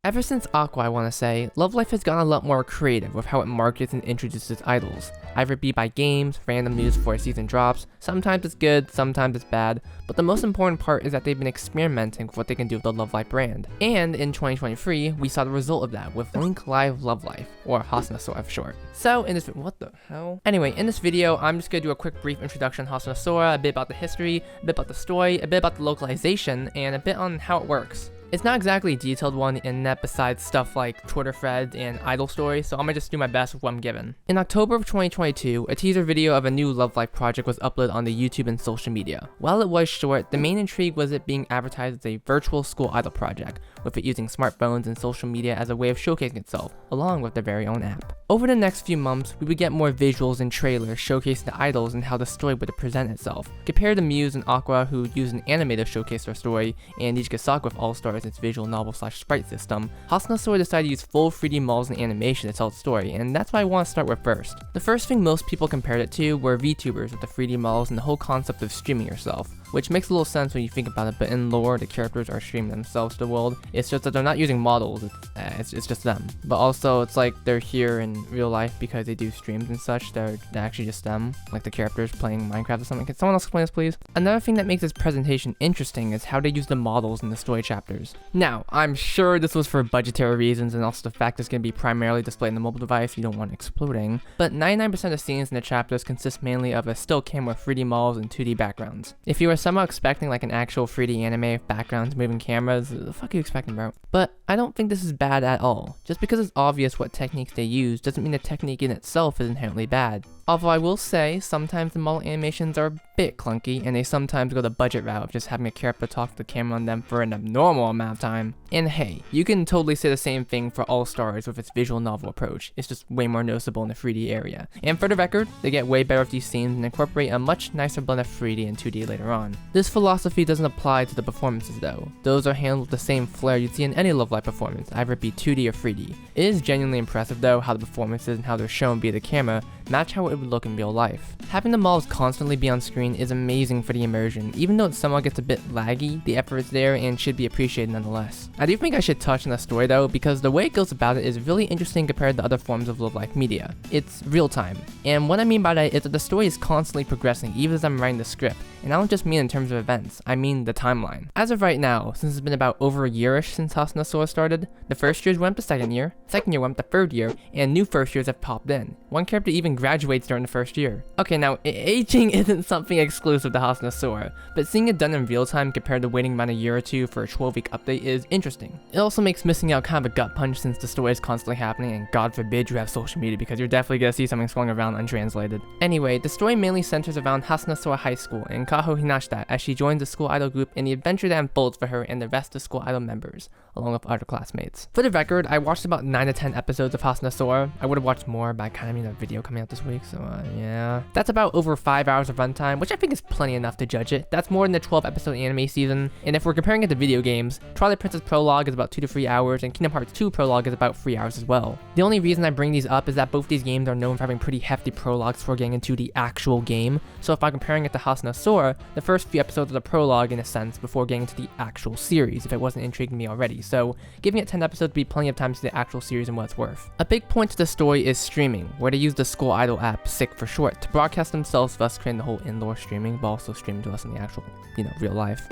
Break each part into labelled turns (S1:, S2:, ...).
S1: Ever since Aqua, I want to say, Love Life has gotten a lot more creative with how it markets and introduces idols. Either it be by games, random news before a season drops, sometimes it's good, sometimes it's bad, but the most important part is that they've been experimenting with what they can do with the Love Life brand. And in 2023, we saw the result of that with Link Live Love Life, or Hasunosora for short. So in this, what the hell? Anyway, in this video, I'm just gonna do a quick brief introduction on Hasunosora, a bit about the history, a bit about the story, a bit about the localization, and a bit on how it works. It's not exactly a detailed one in that besides stuff like Twitter threads and idol stories, so I'm gonna just do my best with what I'm given. In October of 2022, a teaser video of a new Love Life project was uploaded on the YouTube and social media. While it was short, the main intrigue was it being advertised as a virtual school idol project, with it using smartphones and social media as a way of showcasing itself, along with their very own app. Over the next few months, we would get more visuals and trailers showcasing the idols and how the story would present itself. Compared to Muse and Aqua, who used an anime to showcase their story, and Nijikasaku with All Stars its visual novel/sprite system, Hasunosora decided to use full 3D models and animation to tell its story, and that's what I want to start with first. The first thing most people compared it to were VTubers with the 3D models and the whole concept of streaming yourself, which makes a little sense when you think about it, but in lore, the characters are streaming themselves to the world. It's just that they're not using models, it's just them. But also, it's like they're here in real life because they do streams and such, they're actually just them, like the characters playing Minecraft or something. Can someone else explain this, please? Another thing that makes this presentation interesting is how they use the models in the story chapters. Now, I'm sure this was for budgetary reasons and also the fact it's going to be primarily displayed in the mobile device, you don't want it exploding, but 99% of scenes in the chapters consist mainly of a still camera with 3D models and 2D backgrounds. If you were somehow expecting like an actual 3D anime with backgrounds, moving cameras, the fuck are you expecting, bro? But I don't think this is bad at all. Just because it's obvious what techniques they use doesn't mean the technique in itself is inherently bad. Although I will say, sometimes the model animations are a bit clunky, and they sometimes go the budget route of just having a character talk to the camera on them for an abnormal amount of time. And hey, you can totally say the same thing for All Stars with its visual novel approach, it's just way more noticeable in the 3D area. And for the record, they get way better with these scenes and incorporate a much nicer blend of 3D and 2D later on. This philosophy doesn't apply to the performances though. Those are handled with the same flair you'd see in any Love Life performance, either it be 2D or 3D. It is genuinely impressive though how the performances and how they're shown via the camera match how it would look in real life. Having the models constantly be on screen is amazing for the immersion. Even though it somewhat gets a bit laggy, the effort is there and should be appreciated nonetheless. I do think I should touch on the story though, because the way it goes about it is really interesting compared to other forms of Love Life media. It's real time. And what I mean by that is that the story is constantly progressing even as I'm writing the script. And I don't just mean in terms of events, I mean the timeline. As of right now, since it's been about over a year-ish since Hasunosora started, the first years went up to second year went up to third year, and new first years have popped in. One character even graduates during the first year. Okay, now, aging isn't something exclusive to Hasunosora, but seeing it done in real time compared to waiting around a year or two for a 12-week update is interesting. It also makes missing out kind of a gut punch since the story is constantly happening, and God forbid you have social media because you're definitely gonna see something swung around untranslated. Anyway, the story mainly centers around Hasunosora High School and Kaho Hinashita as she joins the school idol group and the adventure that unfolds for her and the rest of school idol members, along with other classmates. For the record, I watched about 9 to 10 episodes of Hasunosora. I would have watched more, but I kind of need a video coming out this week, so yeah. That's about over 5 hours of runtime, which I think is plenty enough to judge it. That's more than the 12-episode anime season, and if we're comparing it to video games, Twilight Princess Prologue is about 2 to 3 hours, and Kingdom Hearts 2 Prologue is about 3 hours as well. The only reason I bring these up is that both these games are known for having pretty hefty prologues before getting into the actual game, so if I'm comparing it to Hasunosora, the first few episodes are the prologue in a sense before getting into the actual series, if it wasn't intriguing me already, so giving it 10 episodes would be plenty of time to see the actual series and what it's worth. A big point to the story is streaming, where they use the school idol app, SICK for short, to broadcast themselves, thus creating the whole in-lore streaming, but also streaming to us in the actual, real life.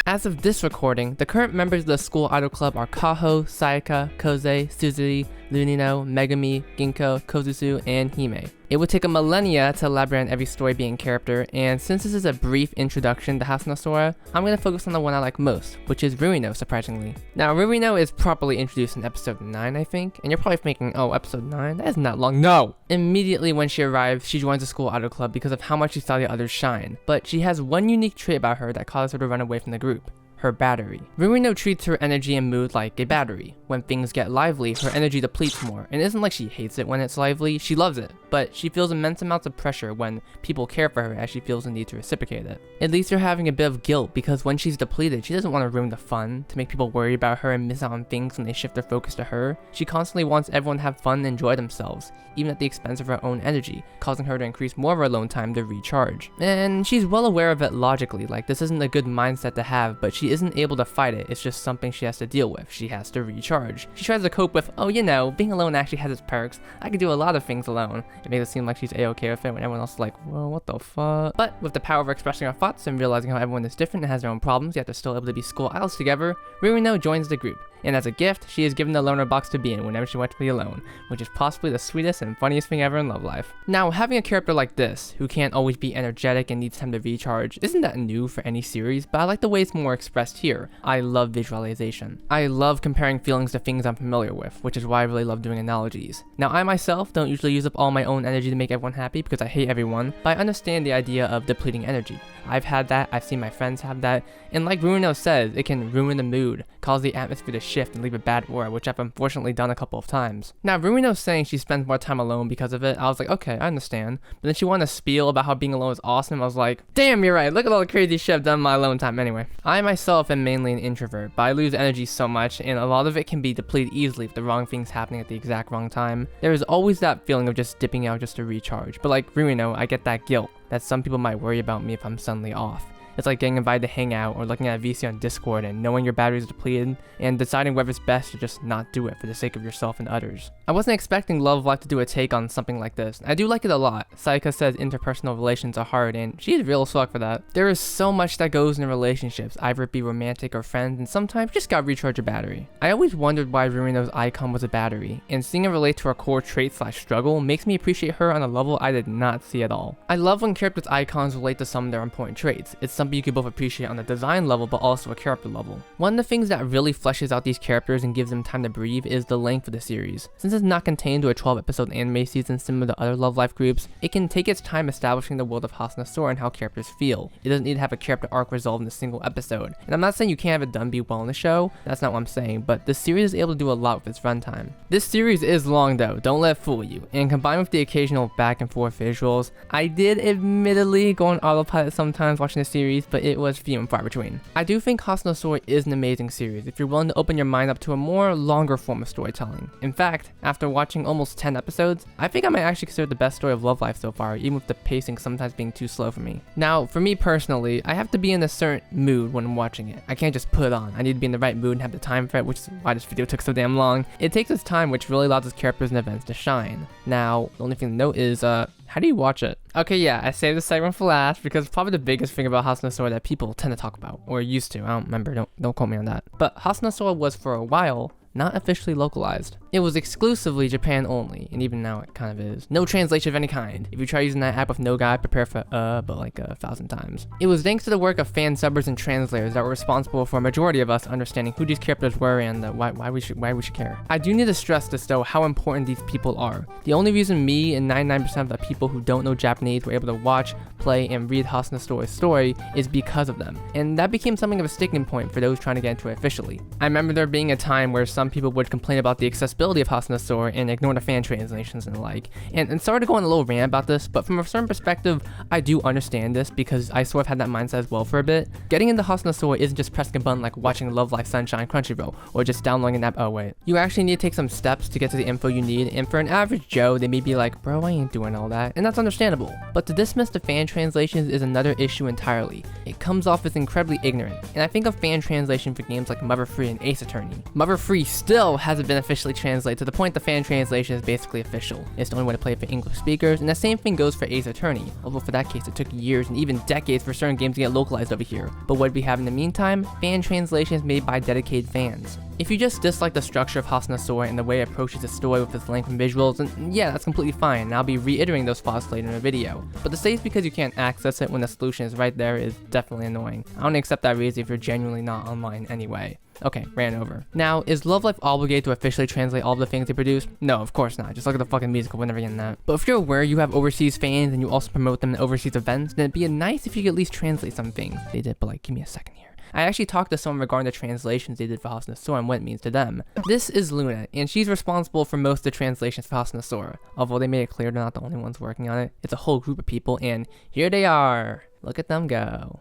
S1: As of this recording, the current members of the school idol club are Kaho, Sayaka, Koze, Suzui, Rurino, Megami, Ginko, Kozusu, and Hime. It would take a millennia to elaborate on every story being character, and since this is a brief introduction to Hasunosora, I'm going to focus on the one I like most, which is Rurino, surprisingly. Now, Rurino is properly introduced in episode 9, I think, and you're probably thinking, oh, episode 9? That isn't that long. No! Immediately when she arrives, she joins the school idol club because of how much she saw the others shine, but she has one unique trait about her that causes her to run away from the group. Her battery. Rurino treats her energy and mood like a battery. When things get lively, her energy depletes more, and it isn't like she hates it when it's lively, she loves it, but she feels immense amounts of pressure when people care for her as she feels the need to reciprocate it. It leaves her having a bit of guilt because when she's depleted, she doesn't want to ruin the fun, to make people worry about her and miss out on things when they shift their focus to her. She constantly wants everyone to have fun and enjoy themselves, even at the expense of her own energy, causing her to increase more of her alone time to recharge. And she's well aware of it logically, like this isn't a good mindset to have, but she she isn't able to fight it, it's just something she has to deal with. She has to recharge. She tries to cope with, oh, you know, being alone actually has its perks. I can do a lot of things alone. It makes it seem like she's a-okay with it when everyone else is like, well, what the fuck? But with the power of expressing her thoughts and realizing how everyone is different and has their own problems, yet they're still able to be school idols together, Rurino joins the group. And as a gift, she is given the loner box to be in whenever she wants to be alone, which is possibly the sweetest and funniest thing ever in Love Life. Now, having a character like this, who can't always be energetic and needs time to recharge, isn't that new for any series, but I like the way it's more expressed here. I love visualization. I love comparing feelings to things I'm familiar with, which is why I really love doing analogies. Now, I myself don't usually use up all my own energy to make everyone happy because I hate everyone, but I understand the idea of depleting energy. I've had that, I've seen my friends have that, and like Rurino says, it can ruin the mood, cause the atmosphere to shift and leave a bad aura, which I've unfortunately done a couple of times. Now, Rurino's saying she spends more time alone because of it. I was like, okay, I understand. But then she wanted to spiel about how being alone is awesome. I was like, damn, you're right. Look at all the crazy shit I've done in my alone time. Anyway, I myself am mainly an introvert, but I lose energy so much, and a lot of it can be depleted easily if the wrong thing's happening at the exact wrong time. There is always that feeling of just dipping out just to recharge. But like Rurino, I get that guilt that some people might worry about me if I'm suddenly off. It's like getting invited to hang out or looking at a VC on Discord and knowing your battery is depleted and deciding whether it's best to just not do it for the sake of yourself and others. I wasn't expecting Love Life to do a take on something like this. I do like it a lot. Sayaka says interpersonal relations are hard, and she's real as fuck for that. There is so much that goes into relationships, either it be romantic or friends, and sometimes you just gotta recharge your battery. I always wondered why Rurino's icon was a battery, and seeing it relate to her core trait/struggle makes me appreciate her on a level I did not see at all. I love when characters' icons relate to some of their important traits. It's something you can both appreciate on the design level but also a character level. One of the things that really fleshes out these characters and gives them time to breathe is the length of the series. Since it's not contained to a 12-episode anime season similar to other Love Life groups, it can take its time establishing the world of Hasunosora and how characters feel. It doesn't need to have a character arc resolved in a single episode. And I'm not saying you can't have it done be well in the show, that's not what I'm saying, but the series is able to do a lot with its runtime. This series is long though, don't let it fool you, and combined with the occasional back and forth visuals, I did admittedly go on autopilot sometimes watching the series, but it was few and far between. I do think Hasunosora is an amazing series if you're willing to open your mind up to a more longer form of storytelling. In fact, after watching almost 10 episodes, I think I might actually consider it the best story of Love Life so far, even with the pacing sometimes being too slow for me. Now, for me personally, I have to be in a certain mood when I'm watching it. I can't just put it on. I need to be in the right mood and have the time for it, which is why this video took so damn long. It takes its time, which really allows its characters and events to shine. Now, the only thing to note is, how do you watch it? Okay, yeah, I saved this segment for last because probably the biggest thing about Hasunosora that people tend to talk about, or used to, I don't remember, don't quote me on that. But Hasunosora was for a while not officially localized. It was exclusively Japan only, and even now it kind of is. No translation of any kind. If you try using that app with no guide, prepare for but like 1,000 times. It was thanks to the work of fan subbers and translators that were responsible for a majority of us understanding who these characters were and why we should care. I do need to stress this though, how important these people are. The only reason me and 99% of the people who don't know Japanese were able to watch, play, and read Hasunosora's story is because of them. And that became something of a sticking point for those trying to get into it officially. I remember there being a time where some people would complain about the accessibility of Hasunosora and ignore the fan translations and the like. And sorry to go on a little rant about this, but from a certain perspective, I do understand this because I sort of had that mindset as well for a bit. Getting into Hasunosora isn't just pressing a button like watching Love Life Sunshine Crunchyroll, or just downloading an app. Oh wait. You actually need to take some steps to get to the info you need, and for an average Joe, they may be like, bro, I ain't doing all that, and that's understandable. But to dismiss the fan translations is another issue entirely. It comes off as incredibly ignorant, and I think of fan translation for games like Mother 3 and Ace Attorney. Mother 3 still hasn't been officially translated to the point the fan translation is basically official. It's the only way to play it for English speakers, and the same thing goes for Ace Attorney, although for that case it took years and even decades for certain games to get localized over here. But what we have in the meantime? Fan translations made by dedicated fans. If you just dislike the structure of Hasunosora and the way it approaches the story with its length and visuals, then yeah, that's completely fine, and I'll be reiterating those thoughts later in the video. But to say it's because you can't access it when the solution is right there is definitely annoying. I don't accept that reason if you're genuinely not online anyway. Okay, ran over. Now, is Love Life obligated to officially translate all of the things they produce? No, of course not. Just look at the fucking musical whenever you're in that. But if you're aware you have overseas fans and you also promote them in overseas events, then it'd be nice if you could at least translate some things. They did, but like, give me a second here. I actually talked to someone regarding the translations they did for Hasunosora and what it means to them. This is Luna, and she's responsible for most of the translations for Hasunosora. Although they made it clear they're not the only ones working on it. It's a whole group of people, and here they are. Look at them go.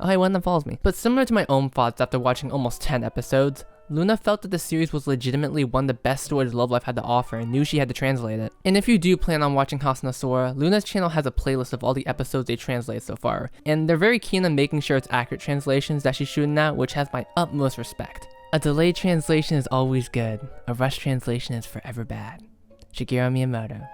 S1: Oh hey, one of them follows me. But similar to my own thoughts after watching almost 10 episodes, Luna felt that the series was legitimately one of the best stories Love Life had to offer and knew she had to translate it. And if you do plan on watching Hasunosora, Luna's channel has a playlist of all the episodes they translated so far, and they're very keen on making sure it's accurate translations that she's shooting at, which has my utmost respect. A delayed translation is always good, a rushed translation is forever bad. Shigeru Miyamoto.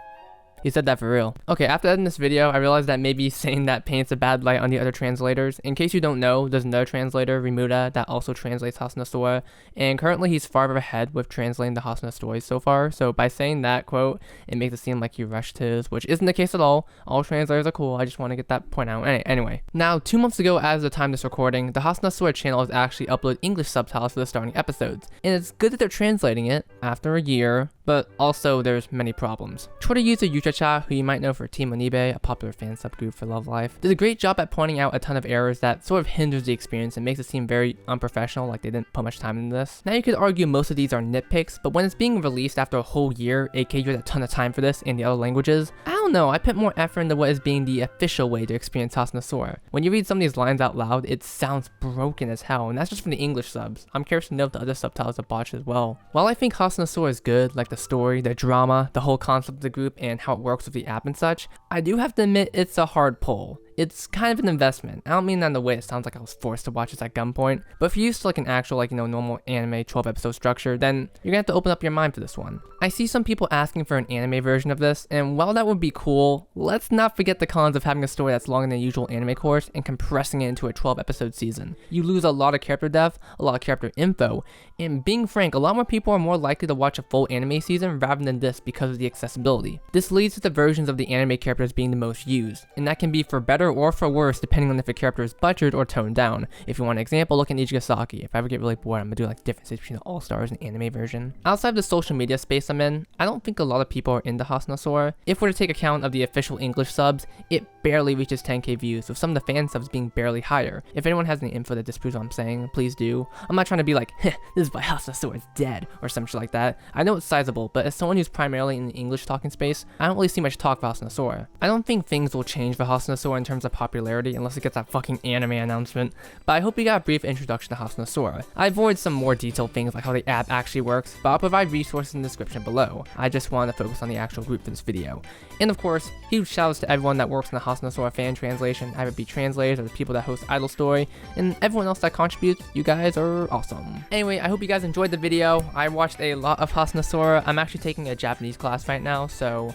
S1: He said that for real. Okay, after editing this video, I realized that maybe saying that paints a bad light on the other translators. In case you don't know, there's another translator, Rimuda, that also translates Hasunosora, and currently he's far ahead with translating the Hasuno stories so far, so by saying that quote, it makes it seem like he rushed his, which isn't the case at all. All translators are cool, I just want to get that point out. Anyway, now 2 months ago as of the time of this recording, the Hasunosora channel has actually uploaded English subtitles for the starting episodes, and it's good that they're translating it after a year, but also there's many problems. Twitter user Yuchacha, who you might know for Team Onibe, a popular fan subgroup for Love Life, did a great job at pointing out a ton of errors that sort of hinders the experience and makes it seem very unprofessional, like they didn't put much time into this. Now you could argue most of these are nitpicks, but when it's being released after a whole year, aka you had a ton of time for this in the other languages, I don't know, I put more effort into what is being the official way to experience Hasunosora. When you read some of these lines out loud, it sounds broken as hell, and that's just from the English subs. I'm curious to know if the other subtitles are botched as well. While I think Hasunosora is good, like the story, the drama, the whole concept of the group, and how it works with the app and such, I do have to admit it's a hard pull. It's kind of an investment. I don't mean that in the way it sounds like I was forced to watch this at gunpoint, but if you're used to like an actual normal anime 12 episode structure, then you're gonna have to open up your mind for this one. I see some people asking for an anime version of this, and while that would be cool, let's not forget the cons of having a story that's longer than the usual anime course and compressing it into a 12 episode season. You lose a lot of character depth, a lot of character info, and being frank, a lot more people are more likely to watch a full anime season rather than this because of the accessibility. This leads to the versions of the anime characters being the most used, and that can be for better or for worse depending on if a character is butchered or toned down. If you want an example, look at Nijigasaki. If I ever get really bored, I'm gonna do like differences between the All-Stars and anime version. Outside of the social media space I'm in, I don't think a lot of people are into Hasunosora. If we're to take account of the official English subs, it barely reaches 10k views, with some of the fan subs being barely higher. If anyone has any info that disproves what I'm saying, please do. I'm not trying to be like, this is why Hasunosora is dead, or some shit like that. I know it's sizable, but as someone who's primarily in the English talking space, I don't really see much talk for Hasunosora. I don't think things will change for Hasunosora in terms of popularity unless it gets that fucking anime announcement, but I hope you got a brief introduction to Hasunosora. I avoid some more detailed things like how the app actually works, but I'll provide resources in the description below. I just wanted to focus on the actual group for this video. And of course, huge shoutouts to everyone that works in the Hasunosora fan translation, either be translators or the people that host Idle Story, and everyone else that contributes. You guys are awesome. Anyway, I hope you guys enjoyed the video. I watched a lot of Hasunosora. I'm actually taking a Japanese class right now, so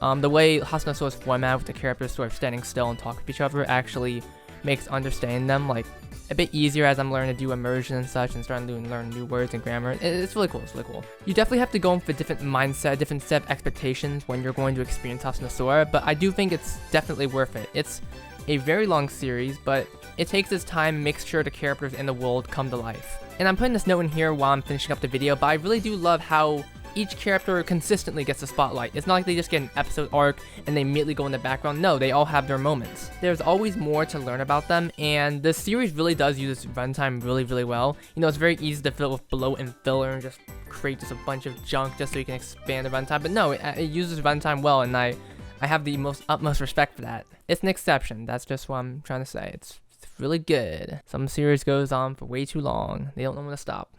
S1: the way Hasunosora's format with the characters sort of standing still and talk with each other actually makes understanding them like a bit easier as I'm learning to do immersion and such and starting to learn new words and grammar. It's really cool, it's really cool. You definitely have to go in for different mindset, different set of expectations when you're going to experience Hasunosora, but I do think it's definitely worth it. It's a very long series, but it takes its time, makes sure the characters in the world come to life. And I'm putting this note in here while I'm finishing up the video, but I really do love how each character consistently gets the spotlight. It's not like they just get an episode arc and they immediately go in the background. No, they all have their moments. There's always more to learn about them, and the series really does use runtime really well. You know, it's very easy to fill with bloat and filler and just create just a bunch of junk just so you can expand the runtime, but no, it uses runtime well, and I have the utmost respect for that. It's an exception, that's just what I'm trying to say. It's really good. Some series goes on for way too long. They don't know when to stop.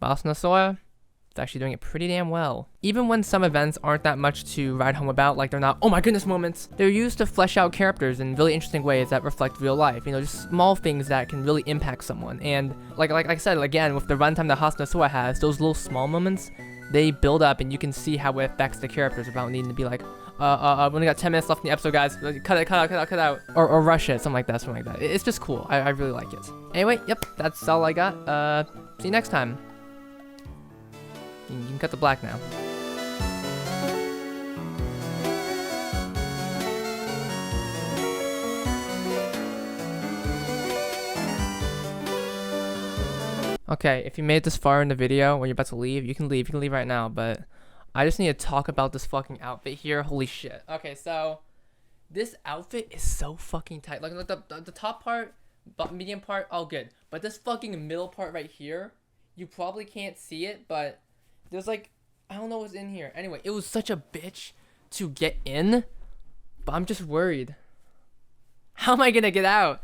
S1: Hasunosora, it's actually doing it pretty damn well. Even when some events aren't that much to write home about, like they're not oh my goodness moments, they're used to flesh out characters in really interesting ways that reflect real life. You know, just small things that can really impact someone. And like I said, again, with the runtime that Hasunosora has, those little small moments, they build up and you can see how it affects the characters without needing to be like, we only got 10 minutes left in the episode, guys. Cut out. Or rush it, something like that. It's just cool. I really like it. Anyway, yep, that's all I got. See you next time. You can cut the black now. Okay, if you made it this far in the video when you're about to leave, you can leave right now, but I just need to talk about this fucking outfit here. Holy shit. Okay, so this outfit is so fucking tight. Like the top part, medium part, all good. But this fucking middle part right here, you probably can't see it, but there's like, I don't know what's in here. Anyway, it was such a bitch to get in, but I'm just worried. How am I gonna get out?